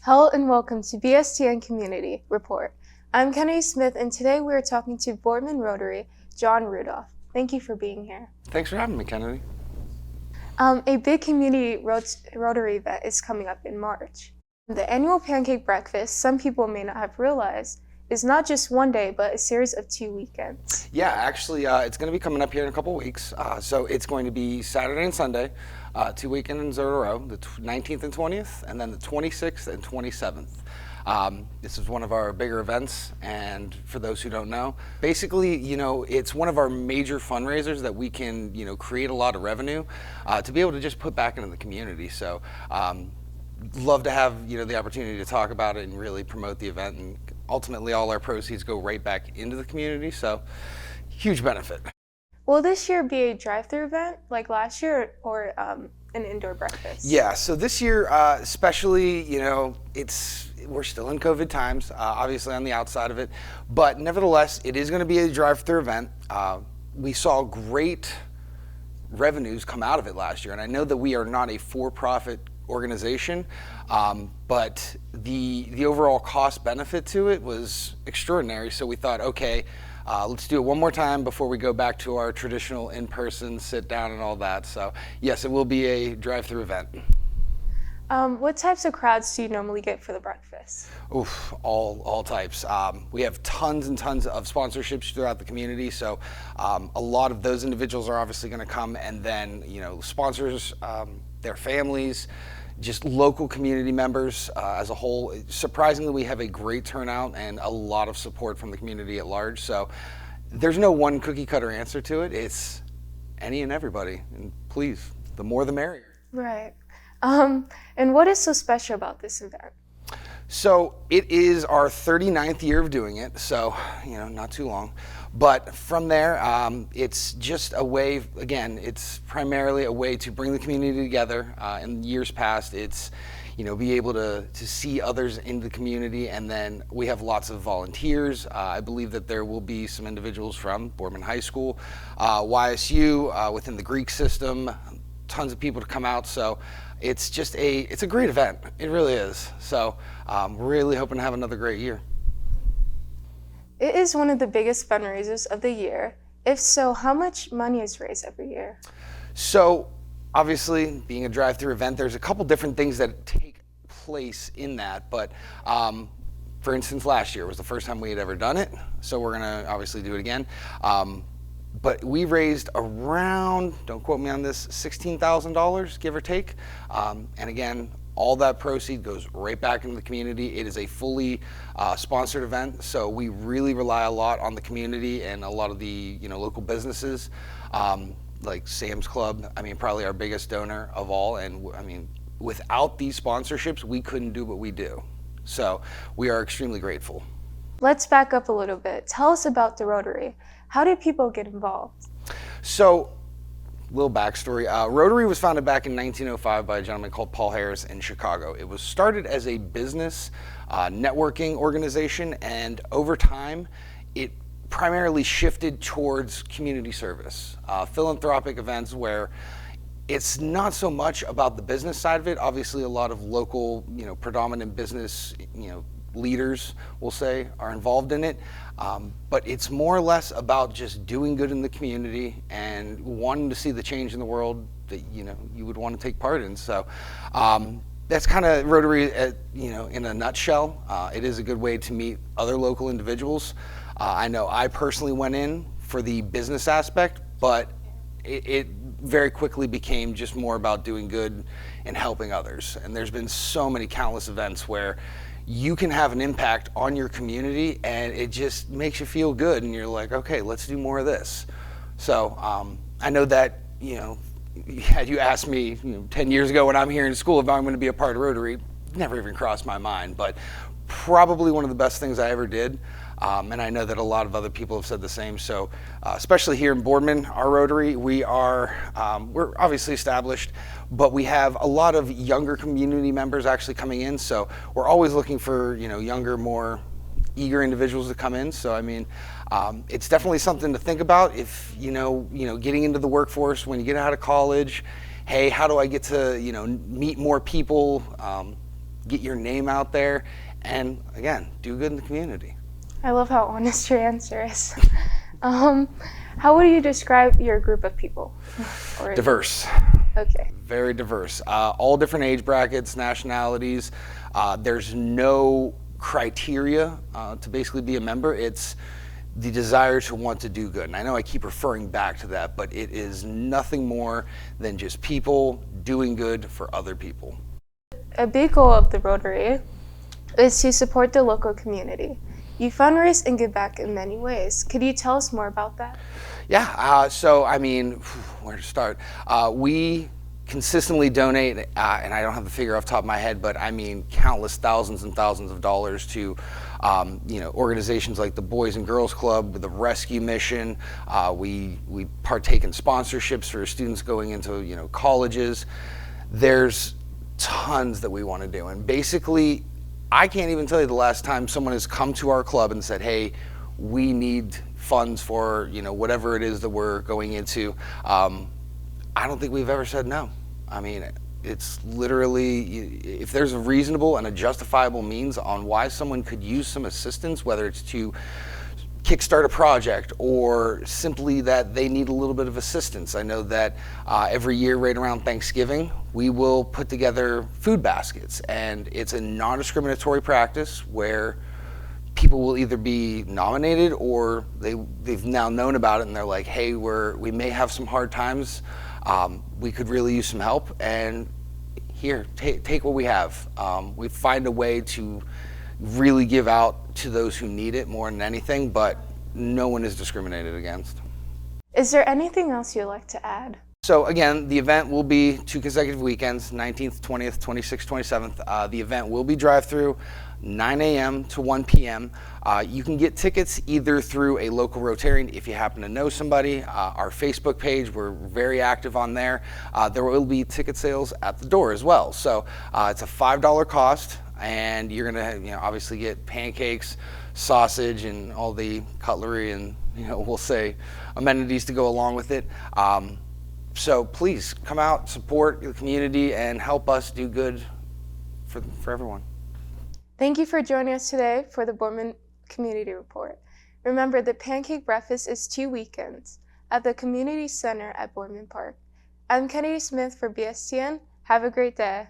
Hello and welcome to BSTN Community Report. I'm Kennedi Smith, and today we are talking to Boardman Rotary, John Rudolph. Thank you for being here. Thanks for having me, Kennedy. A big community Rotary event is coming up in March. The annual Pancake Breakfast, some people may not have realized, is not just one day, but a series of 2 weekends. Yeah, actually, it's going to be coming up here in a couple weeks. So it's going to be Saturday and Sunday, 2 weekends in a row, the 19th and 20th, and then the 26th and 27th. This is one of our bigger events, and for those who don't know, basically, it's one of our major fundraisers that we can, create a lot of revenue to be able to just put back into the community. So love to have, the opportunity to talk about it and really promote the event, and ultimately all our proceeds go right back into the community, so huge benefit. Will this year be a drive-through event like last year, or an indoor breakfast? Yeah, so this year especially, we're still in COVID times, obviously on the outside of it, but nevertheless, it is going to be a drive-through event. We saw great revenues come out of it last year, and I know that we are not a for-profit organization, but the overall cost benefit to it was extraordinary. So we thought, okay, let's do it one more time before we go back to our traditional in-person sit down and all that. So yes, it will be a drive-through event. What types of crowds do you normally get for the breakfast? Oof, all types. We have tons and tons of sponsorships throughout the community, so a lot of those individuals are obviously going to come, and then sponsors, their families, just local community members as a whole. Surprisingly, we have a great turnout and a lot of support from the community at large. So there's no one cookie cutter answer to it. It's any and everybody, and please, the more the merrier. Right. And what is so special about this event? So it is our 39th year of doing it, so not too long. But from there, it's just a way, again, it's primarily a way to bring the community together. In years past, it's be able to see others in the community, and then we have lots of volunteers. I believe that there will be some individuals from Boardman High School, YSU, within the Greek system, tons of people to come out. So it's just it's a great event. It really is. So we're really hoping to have another great year. It is one of the biggest fundraisers of the year. If so, how much money is raised every year? So obviously, being a drive-through event, there's a couple different things that take place in that. But for instance, last year was the first time we had ever done it. So we're going to obviously do it again. But we raised around, don't quote me on this, $16,000, give or take. And again, all that proceed goes right back into the community. It is a fully sponsored event, so we really rely a lot on the community and a lot of the local businesses, like Sam's Club. I mean, probably our biggest donor of all. And I mean, without these sponsorships, we couldn't do what we do. So we are extremely grateful. Let's back up a little bit. Tell us about the Rotary. How do people get involved? So, little backstory. Rotary was founded back in 1905 by a gentleman called Paul Harris in Chicago. It was started as a business networking organization, and over time, it primarily shifted towards community service, philanthropic events where it's not so much about the business side of it. Obviously, a lot of local, predominant business, leaders, we'll say, are involved in it, but it's more or less about just doing good in the community and wanting to see the change in the world that you would want to take part in. So that's kind of Rotary, in a nutshell. It is a good way to meet other local individuals. I know I personally went in for the business aspect, but it very quickly became just more about doing good and helping others. And there's been so many countless events where you can have an impact on your community, and it just makes you feel good, and you're like, okay, let's do more of this. So I know that, had you asked me 10 years ago when I'm here in school if I'm going to be a part of Rotary, never even crossed my mind, but probably one of the best things I ever did. And I know that a lot of other people have said the same. So especially here in Boardman, our Rotary, we're obviously established, but we have a lot of younger community members actually coming in. So we're always looking for, younger, more eager individuals to come in. So, I mean, it's definitely something to think about if, getting into the workforce when you get out of college. Hey, how do I get to, meet more people? get your name out there, and again, do good in the community. I love how honest your answer is. How would you describe your group of people? Diverse. Okay. Very diverse. All different age brackets, nationalities. There's no criteria to basically be a member. It's the desire to want to do good. And I know I keep referring back to that, but it is nothing more than just people doing good for other people. A big goal of the Rotary is to support the local community. You fundraise and give back in many ways. Could you tell us more about that? Yeah, so I mean, where to start? We consistently donate, and I don't have the figure off the top of my head, but I mean countless thousands and thousands of dollars to organizations like the Boys and Girls Club, the Rescue Mission. We partake in sponsorships for students going into colleges. There's tons that we want to do, and basically I can't even tell you the last time someone has come to our club and said, hey, we need funds for whatever it is that we're going into. I don't think we've ever said no. I mean, it's literally, if there's a reasonable and a justifiable means on why someone could use some assistance, whether it's to kickstart a project or simply that they need a little bit of assistance. I know that every year right around Thanksgiving, we will put together food baskets, and it's a non-discriminatory practice where people will either be nominated or they've now known about it and they're like, hey, we may have some hard times. We could really use some help, and here, take what we have. We find a way to really give out to those who need it more than anything, but no one is discriminated against. Is there anything else you'd like to add? So again, the event will be 2 consecutive weekends, 19th, 20th, 26th, 27th. The event will be drive-through, 9 a.m. to 1 p.m. You can get tickets either through a local Rotarian if you happen to know somebody. Our Facebook page, we're very active on there. There will be ticket sales at the door as well. So it's a $5 cost, and you're gonna obviously get pancakes, sausage, and all the cutlery and we'll say amenities to go along with it. So please come out, support the community, and help us do good for everyone. Thank you for joining us today for the Boardman Community Report. Remember, the Pancake Breakfast is 2 weekends at the Community Center at Boardman Park. I'm Kennedi Smith for BSTN. Have a great day.